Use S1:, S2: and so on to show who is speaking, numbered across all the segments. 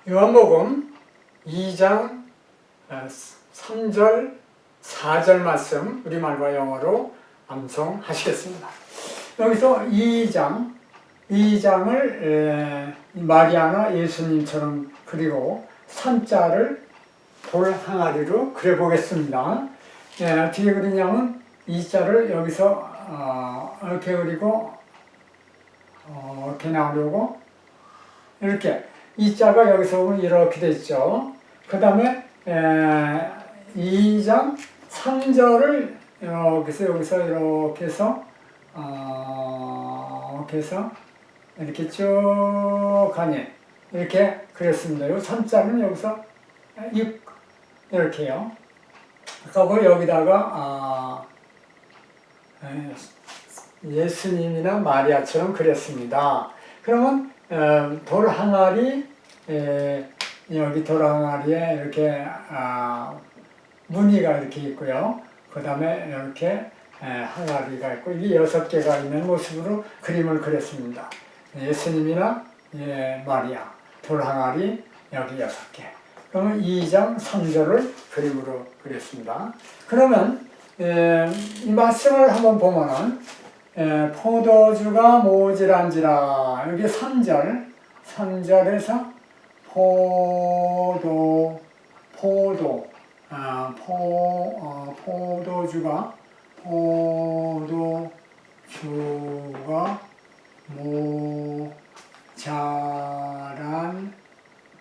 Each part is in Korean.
S1: 요한복음 2장 3절, 4절 말씀 우리말과 영어로 암송하시겠습니다. 여기서 2장을 마리아나 예수님처럼 그리고 산자를 돌 항아리로 그려보겠습니다. 어떻게 그리냐면 2자를 여기서 이렇게 그리고 이렇게 나오려고 이렇게 2자가 여기서 보면 이렇게 돼 있죠. 그 다음에 2장 3절을 여기서 이렇게 해서 이렇게 쭉 가니 이렇게 그렸습니다. 이 3자는 여기서 이렇게요. 그리고 여기다가 예수님이나 마리아처럼 그렸습니다. 그러면 돌 항아리, 여기 돌 항아리에 이렇게 무늬가 이렇게 있고요. 그 다음에 이렇게 항아리가 있고 이게 6개가 있는 모습으로 그림을 그렸습니다. 예수님이나 마리아, 돌 항아리 여기 6개. 그러면 2장 3절을 그림으로 그렸습니다. 그러면 이 말씀을 한번 보면은 포도주가 모질한지라 여기 3절에서 포도주가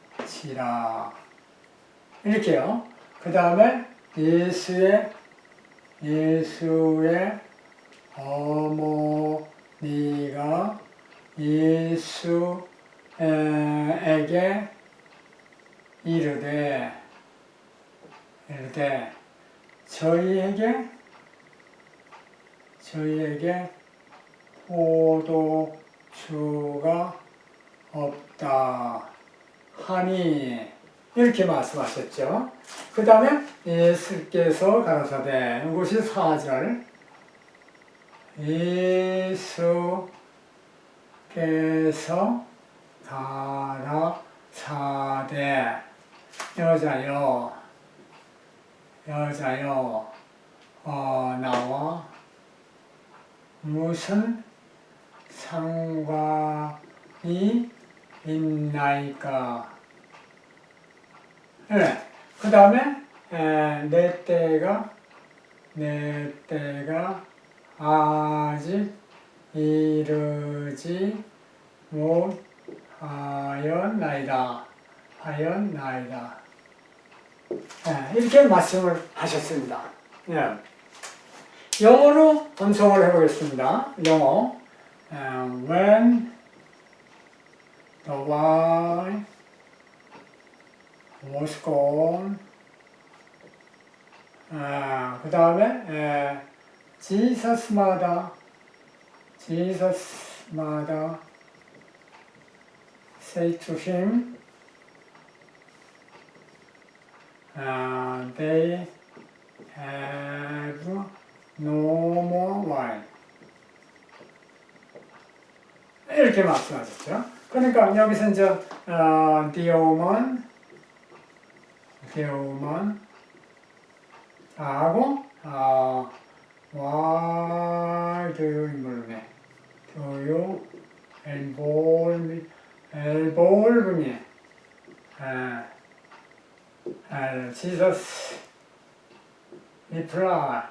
S1: 모자란지라 이렇게요. 그 다음에 예수의 어머니가 예수에게 이르되 저희에게 포도주가 없다 하니 이렇게 말씀하셨죠. 그 다음에 예수께서 가라사대 이것이 4절 예수께서 가라사대 여자여 나와 무슨 상관이 있나이까. 그 다음에 내 때가 아직 이르지 못하였나이다. 이렇게 말씀을 하셨습니다. 영어로 암송을 해보겠습니다. 영어 when the wine was gone 그 다음에 지서스마다 say to him they have no more wine 이렇게 말씀하셨죠. 그러니까 여기서 이제 the woman 하고 why do you involve me Jesus reply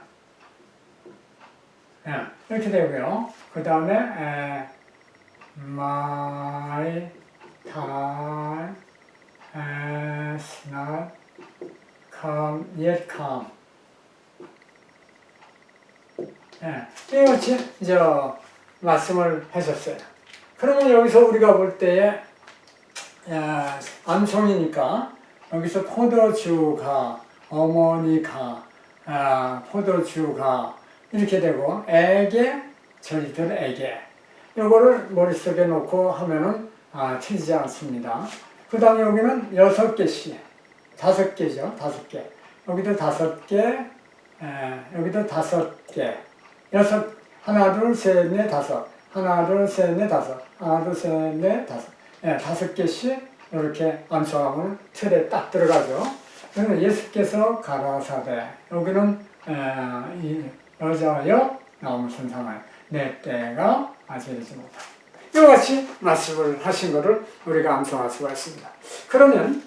S1: 이렇게 되고요. 그 다음에 my time has not yet come. 이같이 이제 말씀을 하셨어요. 그러면 여기서 우리가 볼 때에 암송이니까 여기서 포도주가 어머니가 포도주가 이렇게 되고 저희들에게 이거를 머릿속에 놓고 하면은 틀리지 않습니다. 그 다음에 여기는 6개씩 5개죠. 5개 여기도 5개 여기도 5개 하나 둘 셋 넷 다섯 하나 둘 셋 넷 다섯 하나 둘 셋 넷 다섯 5개씩 이렇게 암송하면 틀에 딱 들어가죠. 그래서 예수께서 가라사대 여기는 이 여자여 나오면 선상하여 내 때가 아직 이르지 못하고 이와 같이 말씀을 하신 것을 우리가 암송할 수가 있습니다. 그러면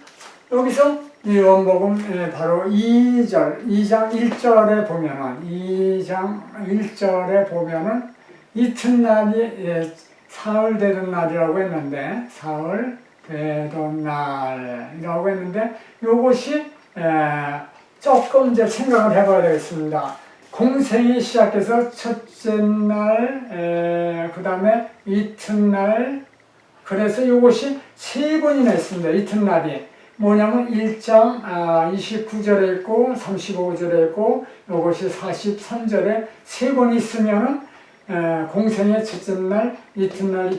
S1: 여기서 이 요한복음 바로 2장 1절에 보면은 2장 1절에 보면은 이튿날이 사흘 되던 날이라고 했는데 사흘 되던 날이라고 했는데 요것이 조금 이제 생각을 해봐야 되겠습니다. 공생이 시작해서 첫째 날, 그 다음에 이튿날, 그래서 요것이 세 번이나 있습니다. 이튿날이. 뭐냐면 1장 29절에 있고 35절에 있고 요것이 43절에 세 번 있으면은 공생의 첫째 날, 이튿날,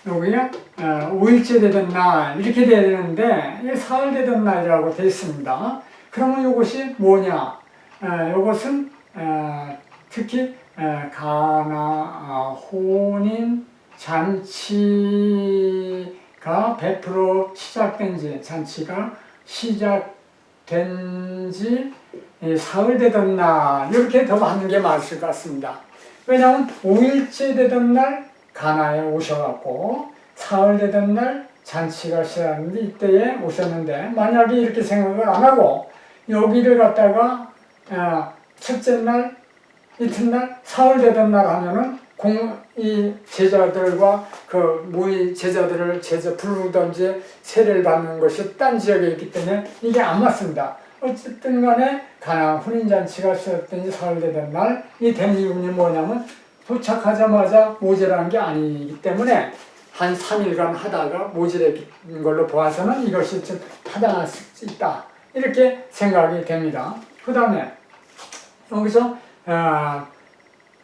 S1: 여기가 5일째 되던 날 이렇게 돼야 되는데 이게 사흘 되던 날이라고 되어 있습니다. 그러면 요것이 뭐냐? 요것은 특히 가나 혼인 잔치가 100% 시작된 지 잔치가 시작된 지 사흘 되던 날 이렇게 더 하는 게 맞을 것 같습니다. 왜냐하면 5일째 되던 날 가나에 오셔갖고 사흘 되던 날 잔치가 시작했는데 이때에 오셨는데 만약에 이렇게 생각을 안 하고 여기를 갖다가 첫째 날, 이튿날, 사흘 되던 날 하면은 이 제자들과 그 모의 제자들을 부르던지 세례를 받는 것이 딴 지역에 있기 때문에 이게 안 맞습니다. 어쨌든 간에 가나 혼인잔치가 시작된 지 사흘 되던 날 이 된 이유는 뭐냐면 도착하자마자 모자란 게 아니기 때문에 한 3일간 하다가 모자란 걸로 보아서는 이것이 좀 타당할 수 있다. 이렇게 생각이 됩니다. 그 다음에 여기서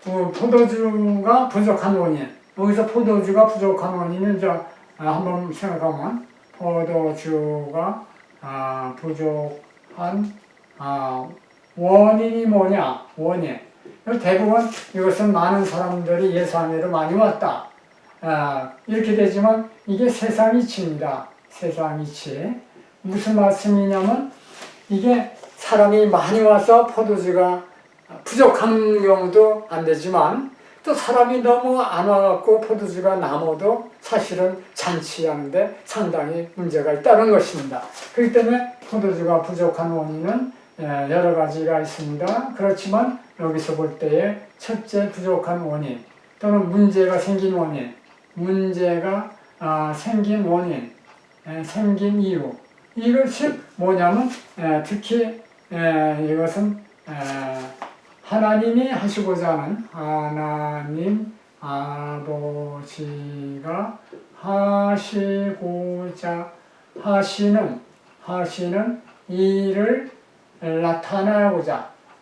S1: 포도주가 부족한 원인 여기서 포도주가 부족한 원인은 한번 생각하면 포도주가 부족한 원인이 뭐냐? 원인 대부분 이것은 많은 사람들이 예수님으로 많이 왔다. 이렇게 되지만 이게 세상이치입니다. 세상이치. 무슨 말씀이냐면 이게 사람이 많이 와서 포도주가 부족한 경우도 안 되지만 또 사람이 너무 안 와갖고 포도주가 남아도 사실은 잔치하는데 상당히 문제가 있다는 것입니다. 그렇기 때문에 포도주가 부족한 원인은 여러 가지가 있습니다. 그렇지만 여기서 볼 때에 첫째 부족한 원인 또는 문제가 생긴 원인 생긴 이유 이것이 뭐냐면 특히 이것은 하나님이 하시고자 하는 하나님 아버지가 하시고자 하시는 일을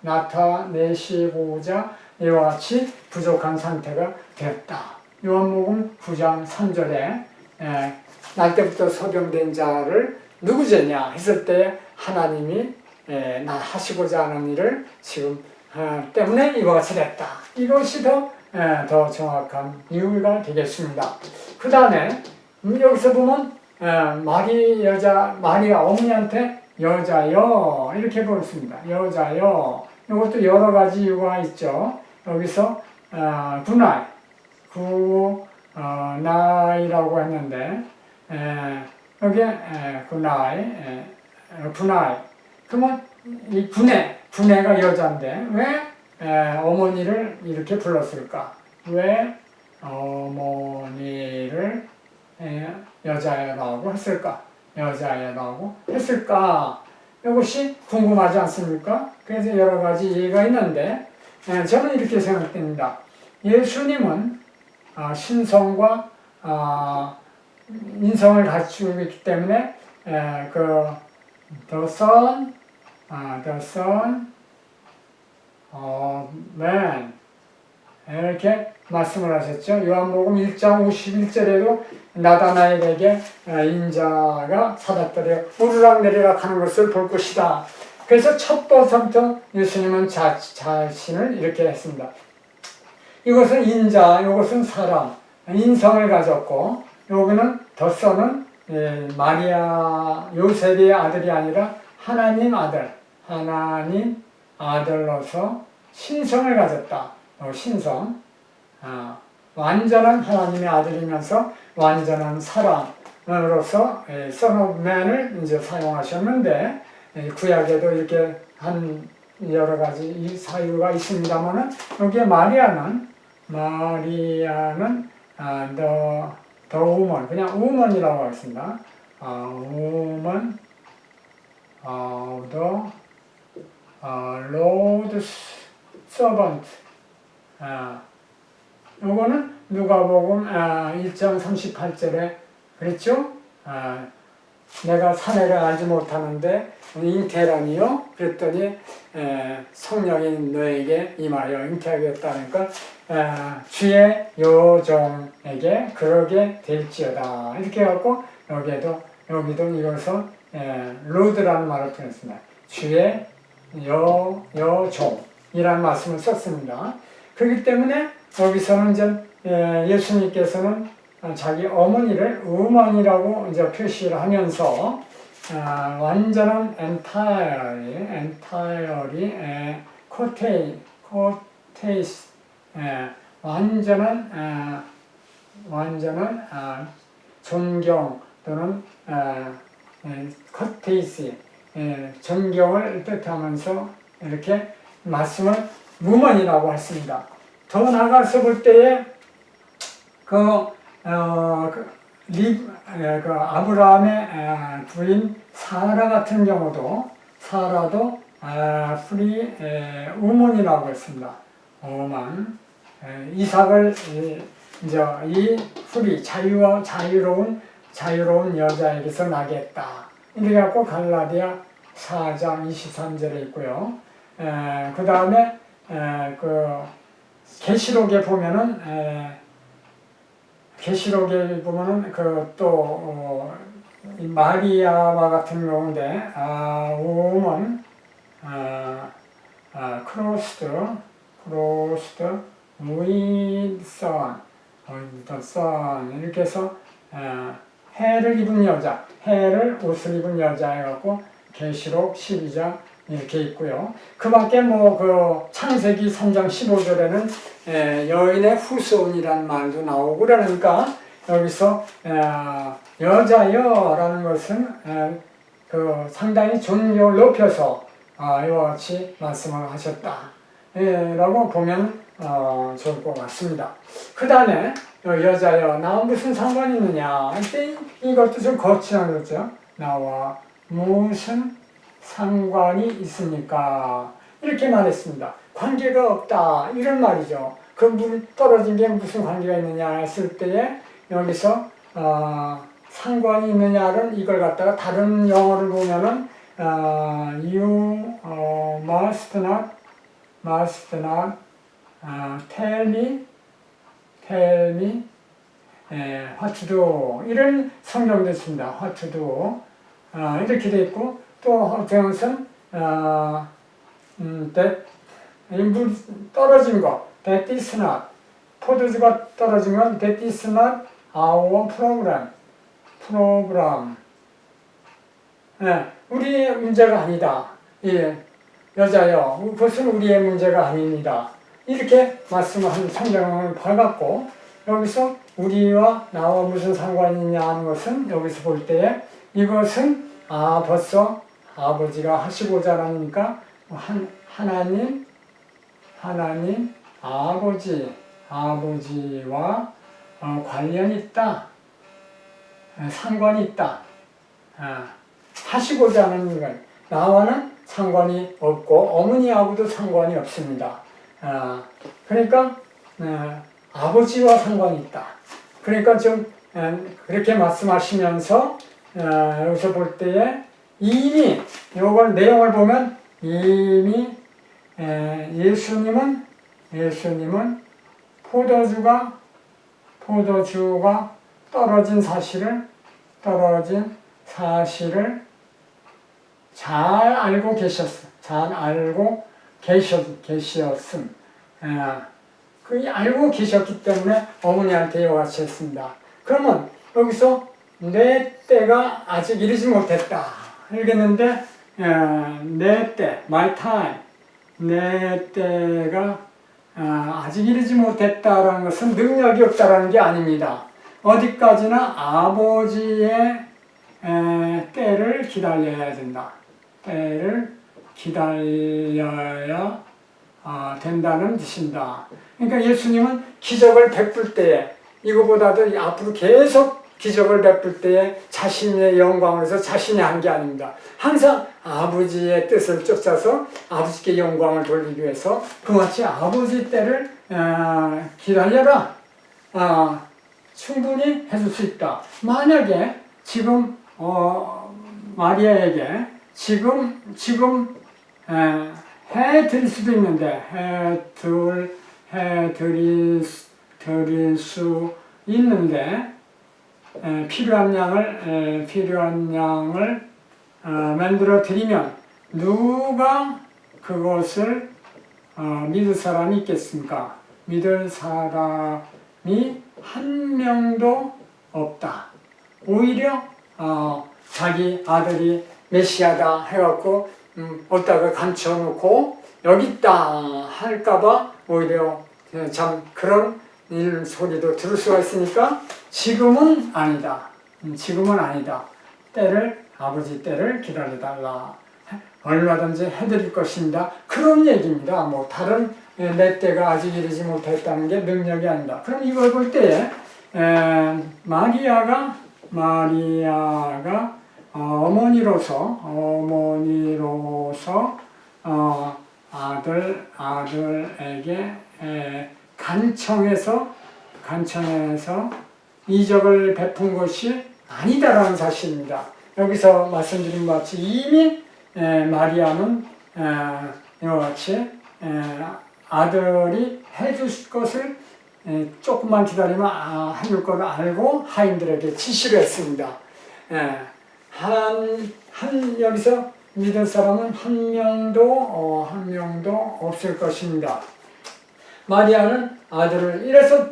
S1: 나타내시고자 이와 같이 부족한 상태가 되었다. 요한복음 9장 3절에 날 때부터 소경된 자를 누구 죄냐 했을 때 하나님이 하시고자 하는 일을 지금 때문에 이와 같이 됐다. 이것이 더 정확한 이유가 되겠습니다. 그 다음에 여기서 보면 마리아 어머니한테 여자여 이렇게 부르습니다. 여자여 이것도 여러 가지 이유가 있죠. 여기서 구나이라고 했는데 여기에 분하이 그러면 이 분해가 여자인데 왜 어머니를 이렇게 불렀을까? 왜 어머니를 여자여라고 했을까? 이것이 궁금하지 않습니까? 그래서 여러 가지 이해가 있는데 저는 이렇게 생각됩니다. 예수님은 신성과 인성을 갖추고 있기 때문에 the Son of Man 이렇게 말씀을 하셨죠. 요한복음 1장 51절에도 나다나엘에게 인자가 사닥들여 오르락내리락 하는 것을 볼 것이다. 그래서 첫 번부터 예수님은 자신을 이렇게 했습니다. 이것은 인자, 이것은 사람, 인성을 가졌고 여기는 더 선은 마리아 요셉의 아들이 아니라 하나님 아들로서 신성을 가졌다. 신성. 완전한 하나님의 아들이면서 완전한 사람으로서 Son of Man을 이제 사용하셨는데, 구약에도 이렇게 한 여러 가지 이 사유가 있습니다만은, 여기에 마리아는 the woman, 그냥 woman이라고 하겠습니다. woman of the Lord's servant. 요거는 누가복음 1장 38절에 그랬죠? 내가 사내를 알지 못하는데 잉태라니요? 그랬더니 성령이 너에게 임하여 잉태하겠다니까 주의 여종에게 그러게 될지어다. 이렇게 해갖고 여기도 이것을 로드라는 말을 표현했습니다. 주의 여종이라는 말씀을 썼습니다. 그렇기 때문에 여기서는 이제 예수님께서는 자기 어머니를 우먼이라고 이제 표시를 하면서 완전한 entirely 코테이스 완전한 존경 또는 코테이스 존경을 뜻하면서 이렇게 말씀을 우먼이라고 했습니다. 더 나가서 볼 때에 아브라함의 부인 사라 같은 경우도 사라도 프리 우먼이라고 했습니다. 오만 이삭을 이제 이 프리 자유로운 여자에게서 나겠다. 이렇게 갖고 갈라디아 4장 23절에 있고요. 그 다음에 계시록에 보면은 마리아와 같은 경우인데 woman crossed with son 이렇게 해서 해를 입은 여자, 해를 옷을 입은 여자 해갖고 계시록 12장 이렇게 있고요. 그 밖에 창세기 3장 15절에는 여인의 후손이라는 말도 나오고 그러니까 여기서 여자여라는 것은 상당히 존경을 높여서 이와 같이 말씀을 하셨다 라고 보면 좋을 것 같습니다. 그 다음에 여자여 나와 무슨 상관이 있느냐 이것도 좀 거칠한 거죠. 나와 무슨 상관이 있습니까? 이렇게 말했습니다. 관계가 없다 이런 말이죠. 그 물 떨어진 게 무슨 관계가 있느냐 했을 때에 여기서 상관이 있느냐는 이걸 갖다가 다른 영어를 보면은 you must not tell me what to do 이런 성경도 있습니다. what to do 이렇게 돼 있고 또 어떤 것은 물 떨어진 것 that is not 포도주가 떨어진 건 that is not our problem 우리의 문제가 아니다. 여자여 그것은 우리의 문제가 아닙니다. 이렇게 말씀을 한 성경을 봐갖고 여기서 우리와 나와 무슨 상관이 있냐 하는 것은 여기서 볼 때에 이것은 벌써 아버지가 하시고자 하니까 하나님 아버지와 관련이 있다. 상관이 있다. 하시고자 하는 것. 나와는 상관이 없고 어머니하고도 상관이 없습니다. 그러니까 아버지와 상관이 있다. 그러니까 좀 그렇게 말씀하시면서 여기서 볼 때에 이미 요걸 내용을 보면 이미 예수님은 포도주가 떨어진 사실을 잘 알고 계셨음. 그 알고 계셨기 때문에 어머니한테 이와 같이 했습니다. 그러면 여기서 내 때가 아직 이르지 못했다. 알겠는데 내 때, my time, 내 때가 아직 이르지 못했다라는 것은 능력이 없다라는 게 아닙니다. 어디까지나 아버지의 때를 기다려야 된다. 때를 기다려야 된다는 뜻입니다. 그러니까 예수님은 기적을 베풀 때에 이거보다도 앞으로 계속 기적을 베풀 때에 자신의 영광으로서 자신이 한 게 아닙니다. 항상 아버지의 뜻을 쫓아서 아버지께 영광을 돌리기 위해서 그마치 아버지 때를 기다려라. 충분히 해줄 수 있다. 만약에 지금 마리아에게 지금 해드릴 수도 있는데 해드릴 수 있는데 필요한 양을 만들어 드리면 누가 그것을 믿을 사람이 있겠습니까? 믿을 사람이 한 명도 없다. 오히려 자기 아들이 메시아다 해갖고 어디다가 감춰놓고 여기 있다 할까봐 오히려 참 그런 소리도 들을 수가 있으니까 지금은 아니다. 지금은 아니다. 아버지 때를 기다려달라. 얼마든지 해드릴 것입니다. 그런 얘기입니다. 뭐 다른 내 때가 아직 이르지 못했다는 게 능력이 아니다. 그럼 이걸 볼 때에 마리아가 어머니로서 아들에게 간청해서 이적을 베푼 것이 아니다라는 사실입니다. 여기서 말씀드린 것 같이 이미 마리아는 이와 같이 아들이 해줄 것을 조금만 기다리면 해줄 걸 알고 하인들에게 지시를 했습니다. 여기서 믿을 사람은 한 명도 없을 것입니다. 마리아는 아들을 이래서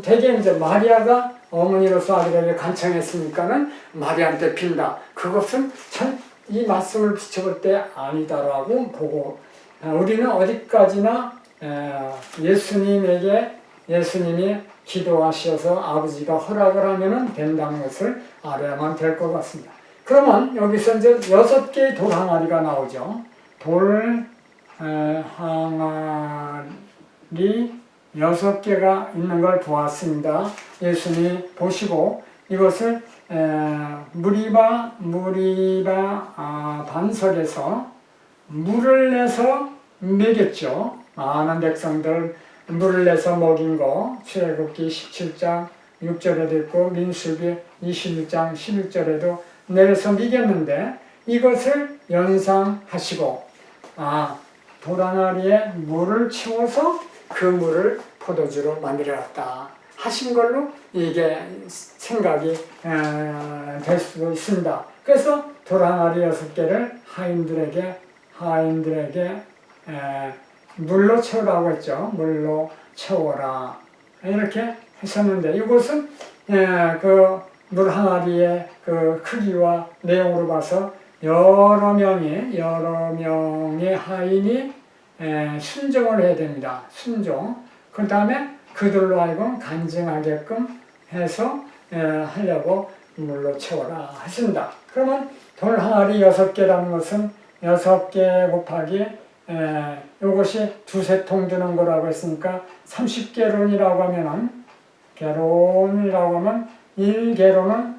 S1: 대개 이제 마리아가 어머니로서 아들에게 간청했으니까는 마리아한테 빈다. 그것은 참 이 말씀을 비춰볼 때 아니다라고 보고 우리는 어디까지나 예수님이 기도하셔서 아버지가 허락을 하면 된다는 것을 알아야만 될 것 같습니다. 그러면 여기서 이제 6개의 돌 항아리가 나오죠. 돌 항아리 6개가 있는 걸 보았습니다. 예수님이 보시고 이것을 무리바 반석에서 물을 내서 먹였죠. 많은 백성들 물을 내서 먹인 거 출애굽기 17장 6절에도 있고 민수기 21장 11절에도 내려서 먹였는데 이것을 연상하시고 돌 항아리에 물을 채워서 그 물을 포도주로 만들어놨다 하신 걸로 이게 생각이 될 수도 있습니다. 그래서 돌 항아리 6개를 하인들에게 물로 채우라고 했죠. 물로 채워라 이렇게 했었는데 이것은 그 물 항아리의 그 크기와 내용으로 봐서 여러 명의 하인이 순종을 해야 됩니다. 순종. 그 다음에 그들로 하여금 간증하게끔 해서 하려고 물로 채워라 하신다. 그러면 돌 항아리 6개라는 것은 6개 곱하기 이것이 2-3통 드는 거라고 했으니까 30개론이라고 하면은 1개론은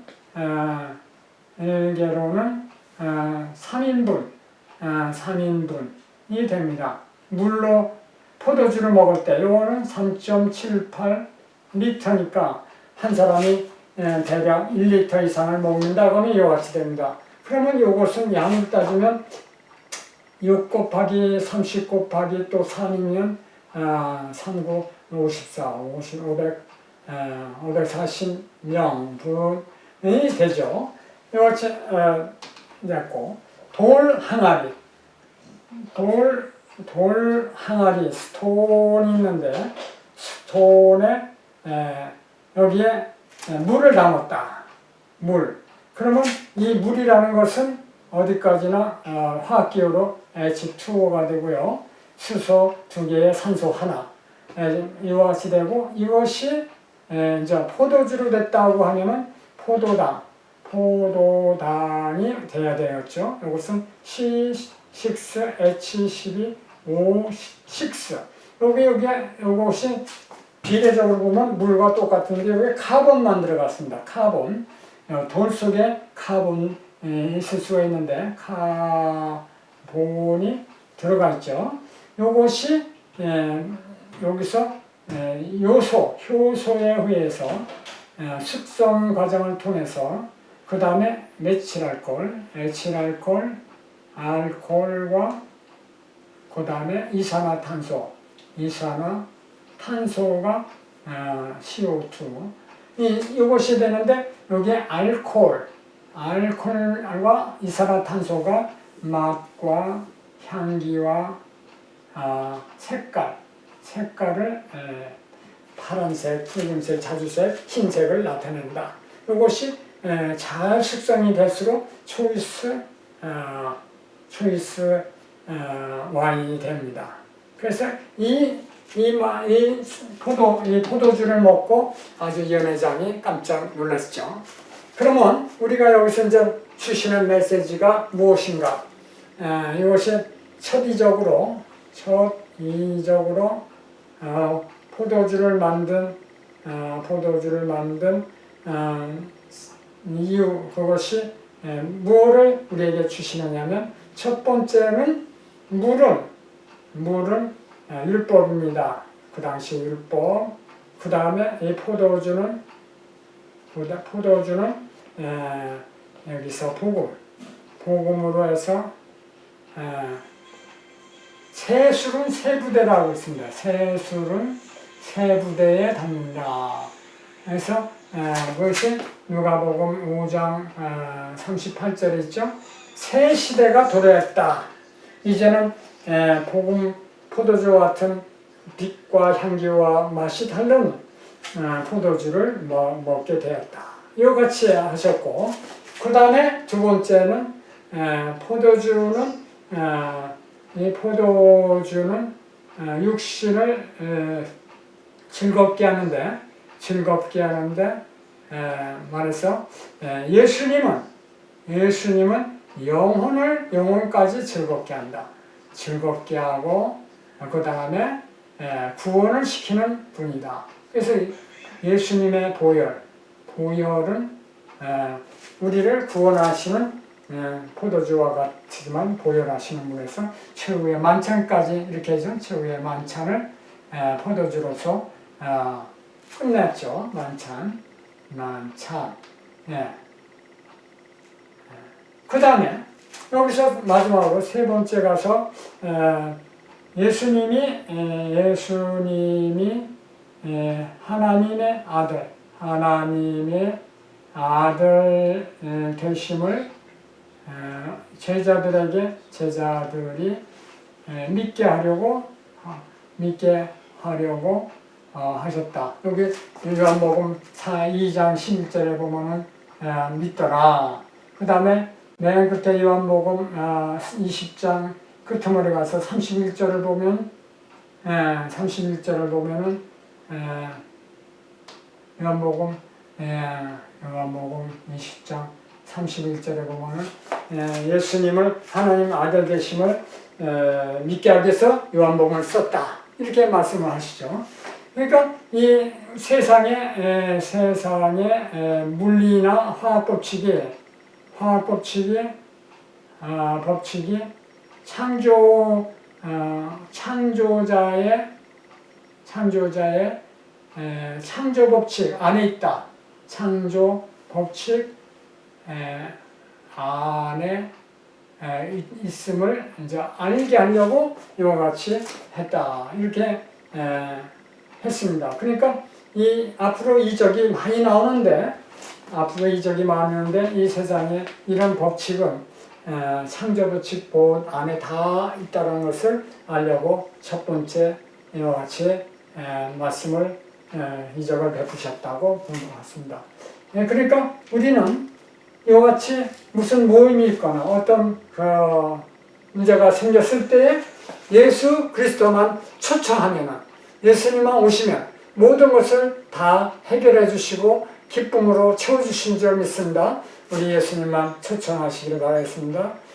S1: 3인분이 됩니다. 물로 포도주를 먹을 때 이거는 3.78리터니까 한 사람이 대략 1리터 이상을 먹는다고 하면 이와 같이 됩니다. 그러면 이것은 양을 따지면 6 곱하기 30 곱하기 또 3이면 39, 54, 540명분이 되죠. 이와 같이 됐고 돌 항아리 스톤이 있는데 스톤에 여기에 물을 담았다. 물. 그러면 이 물이라는 것은 어디까지나 화학기호로 H2O가 되고요. 수소 2개에 산소 하나. 이와 같이 되고, 이것이 이제 포도주로 됐다고 하면은 포도당이 돼야 되었죠. 이것은 C6H12O6. 이것이 비례적으로 보면 물과 똑같은데 여기 카본만 들어갔습니다. 카본. 돌 속에 카본이 있을 수가 있는데 카본이 들어가 있죠. 이것이 여기서 효소에 의해서 숙성 과정을 통해서 그 다음에 메칠알코올, 에칠알코올, 알코올과 그 다음에 이산화탄소가 CO2. 이것이 되는데 여기에 알코올과 이산화탄소가 맛과 향기와 색깔을 파란색, 붉은색, 자주색, 흰색을 나타낸다. 이것이 잘 숙성이 될수록 초이스 와인이 됩니다. 그래서 이 포도주를 먹고 아주 연회장이 깜짝 놀랐죠. 그러면 우리가 여기서 이제 주시는 메시지가 무엇인가? 이것이 첫이적으로 포도주를 만든 이유, 그것이 무엇을 우리에게 주시느냐면, 첫 번째는 물은 율법입니다. 그 당시 율법. 그 다음에 이 포도주는 여기서 복음으로 해서 세술은 세부대라고 있습니다. 세술은 세부대에 담는다. 그래서 그것이 누가복음 5장 38절에 있죠. 새 시대가 도래했다. 이제는 포도주와 같은 빛과 향기와 맛이 다른 포도주를 먹게 되었다. 이와 같이 하셨고, 그 다음에 두 번째는 포도주는 육신을 즐겁게 하는데 말해서 예수님은 영혼까지 즐겁게 한다. 즐겁게 하고 그 다음에 구원을 시키는 분이다. 그래서 예수님의 보혈은 우리를 구원하시는 포도주와 같지만 보혈하시는 분에서 최후의 만찬까지 이렇게 해서 최후의 만찬을 포도주로서 끝냈죠. 만찬. 그 다음에 여기서 마지막으로 세 번째 가서 예수님이 하나님의 아들 되심을 제자들이 믿게 하려고 하셨다. 여기 요한복음 2장 11절에 보면은 믿더라. 그 다음에 맨 끝에 요한복음 20장 끝머리 가서 31절을 보면은 요한복음 20장 31절에 보면은 예수님을 하나님 아들 되심을 믿게 하기 위해서 요한복음을 썼다. 이렇게 말씀을 하시죠. 그러니까 이 세상의 물리나 화학 법칙이 창조자의 창조 법칙 안에 있다. 창조 법칙 안에 있음을 이제 알게 하려고 이와 같이 했다. 이렇게 했습니다. 그러니까 앞으로 이적이 많이 나오는데 이 세상에 이런 법칙은 창조 법칙 안에 다 있다는 것을 알려고 첫 번째 이와 같이 말씀을 이적을 베푸셨다고 본 것 같습니다. 그러니까 우리는 이와 같이 무슨 모임이 있거나 어떤 문제가 생겼을 때에 예수 그리스도만 초청하면, 예수님만 오시면 모든 것을 다 해결해 주시고 기쁨으로 채워주신 줄 믿습니다. 우리 예수님만 초청하시기를 바라겠습니다.